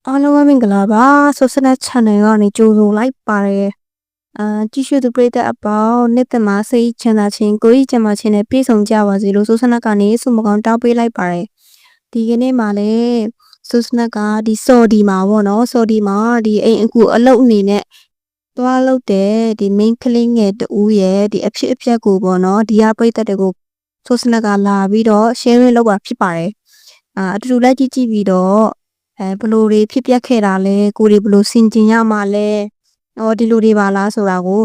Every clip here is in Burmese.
အားလုံးပဲမင်္ဂလာပါဆိုစနက် channel ကနေကြိုဆိုလိုက်ပါတယ်ကြည့်ရှုသူပရိသတ်အပေါင်းနေ့တမှာစိတ်ချမ်းသာခြင်းကိုယ်ကြီးကျန်းမာခြင်းနဲ့ပြည့်စုံကြပါစေလို့ဆိုစနက်ကနေဆုမကောင်းတောင်းပေးလိုက်ပါတယ်ဒီကနေ့မှာလည်းဆိုစနက်ကဒီစော်ဒီမှာပေါ့နော်စော်ဒီမှာဒီအိမ်အခုအလုပ်အနေနဲ့သွားလုပ်တဲ့ဒီ main ကလေးငယ်တူရဲ့ဒီအဖြစ်အပျက်ကိုပေါ့နော်ဒီဟာပရိသတ်တွေကိုဆိုစနက်ကလာပြီးတော့ sharing လုပ်ပါဖြစ်ပါတယ်အတူတူလိုက်ကြည့်ပြီးတော့ဘလို့တွေဖြစ်ပျက်ခဲ့တာလဲကိုတွေဘလို့စင်ကျင်ရမှာလဲဒီလိုတွေပါလားဆိုတာကို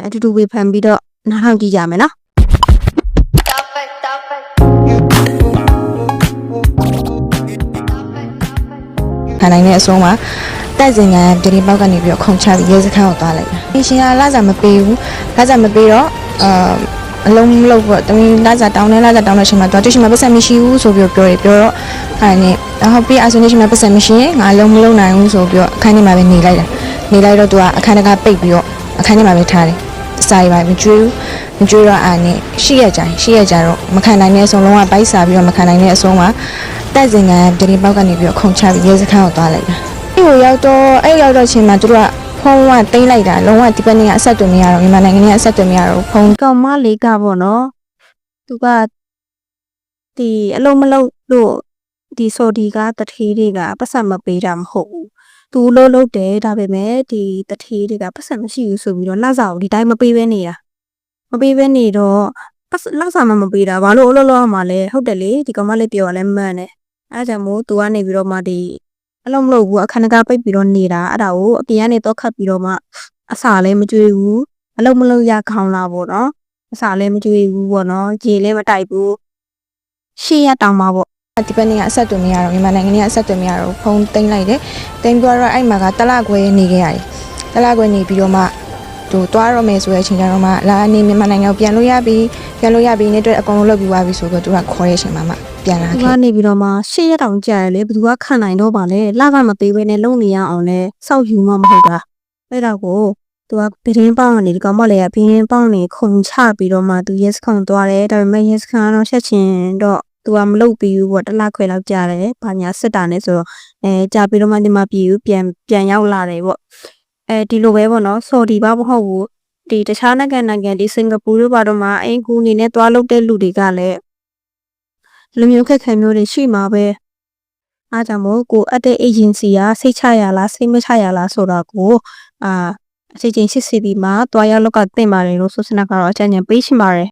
အတူတူဝေဖန်ပြီးတော့နားထောင်ကြည့်ကြမယ်နော်ခံနိုင်တဲ့အဆုံးမှာတိုက်စင်ကတရင်ပေါက်ကနေပြီးတော့ခုံချပြီးရဲစခန်းကိုသွားလိုက်တာ။ရှင်ကလာစားမပေးဘူး။လာစားမပေးတော့အလုံးမလုပ်ပေါ့။တမီးလာစားတောင်းတဲ့အချိန်မှာတွေ့ရှင်မှာပတ်စံမရှိဘူးဆိုပြီးပြောတော့ခိုင်းနေဟုတ်ပြီအဆိုနေရှင်မှာပတ်စံမရှိရင်ငါလုံးမလုပ်နိုင်ဘူးဆိုပြီးတော့အခန်းထဲမှာပဲနေလိုက်တာ။နေလိုက်တော့သူကအခန်းတကာပိတ်ပြီးတော့အခန်းထဲမှာပဲထားတယ်။စာရီပါမကျွေးတော့အာနေရှိရကြတော့မခံနိုင်တဲ့အဆုံးလုံးဝပိုက်စားပြီးတော့မခံနိုင်တဲ့အဆုံးမှာတိုက်စင်ကတရင်ပေါက်ကနေပြီးတော့ခုံချပြီးရဲစခန်းကိုသွားလိုက်တာ။အဲ့ရောက်တော့ချင်းမှာသူတို့ကဖုန်းကတိမ့်လိုက်တာလုံးဝဒီဘက်နေကအဆက်တွေမရတော့မြန်မာနိုင်ငံကနေအဆက်တွေမရတော့ဖုန်းကောင်မလေးကပေါ့နော်သူကဒီအလုံးမလုံးလို့ဒီဆိုဒီကတထေးတွေကပတ်စံမပေးတာမဟုတ်ဘူးသူလို့တယ်ဒါပေမဲ့ဒီတထေးတွေကပတ်စံမရှိဘူးဆိုပြီးတော့လစာကိုဒီတိုင်းမပေးဘဲနေတာမပေးဘဲနေတော့လစာမှမပေးတာဘာလို့အလုပ်လုပ်ရမှာလဲဟုတ်တယ်လေဒီကောင်မလေးပြောရလဲမှန်တယ်အဲဒါကြောင့်မို့သူကနေပြီးတော့မှဒီအလုံးမလုပ်ဘူးအခန်းကပိတ်ပြီးတော့နေတာအဲ့ဒါကိုအပြင်ကနေတော့ခတ်ပြီးတော့မှအစာလည်းမကျွေးဘူးအလုံးမလုပ်ရခေါင်းလာပေါ့နော်အစာလည်းမကျွေးဘူးပေါ့နော်ရေလည်းမတိုက်ဘူးရှေ့ရတောင်မှာပေါ့ဒီဘက်နေကအဆက်တွေမရတော့မြန်မာနိုင်ငံကနေအဆက်တွေမရတော့ဖုန်းတိမ့်လိုက်တယ်တိမ့်ပြီးတော့အဲ့မှာကတလခွဲနေခဲ့ရတယ်တလခွဲနေပြီးတော့မှသူသွားရမယ်ဆိုတဲ့အချိန်ကျတော့မှလာနေမြန်မာနိုင်ငံကိုပြန်လို့ရပြီနေအတွက်အကုန်လုံးလုပ်ပြီးသွားပြီဆိုတော့သူကခေါ်တဲ့အချိန်မှာမှပြန်လာခဲ့သူကနေပြီးတော့မှရှေ့ရတောင်ကြာရလေဘယ်သူကခံနိုင်တော့ပါလဲလကမပေးဘဲနဲ့လုံနေရအောင်လဲစောက်ယူမှမဟုတ်တာအဲ့ဒါကိုသူကပင်းပေါင်းနေဒီကောင်မလေးကပင်းပေါင်းနေခုံချပြီးတော့မှသူ yes ခေါန်သွားတယ်ဒါပေမဲ့ yes ခေါန်တော့ဆက်ချင်တော့သူကမလုပ်ပြီးဘူးပေါ့တလခွဲလောက်ကြာတယ်ဘာညာစစ်တာနဲ့ဆိုတော့ကြာပြီးတော့မှဒီမှာပြည်ဦးပြန်ရောက်လာတယ်ပေါ့ဒီလိုပဲပေါ့နော်ဆော်ဒီဘာမဟုတ်ဘူးဒီတခြားနိုင်ငံဒီစင်ကာပူတို့ဘာတော့မှအင်ကူအနေနဲ့သွားလုပ်တဲ့လူတွေကလည်းလူမျိုးခက်ခဲမျိုးတွေရှိမှာပဲအားကြောင့်မို့ကိုအပ်တဲ့ agency ကစိတ်ချရလားစိတ်မချရလားဆိုတာကိုအချိန်ချင်းစစ်စီဒီမှာတွားရောက်လောက်ကတင်ပါတယ်လို့ဆိုစနကတော့အကြံဉာဏ်ပေးချင်ပါတယ်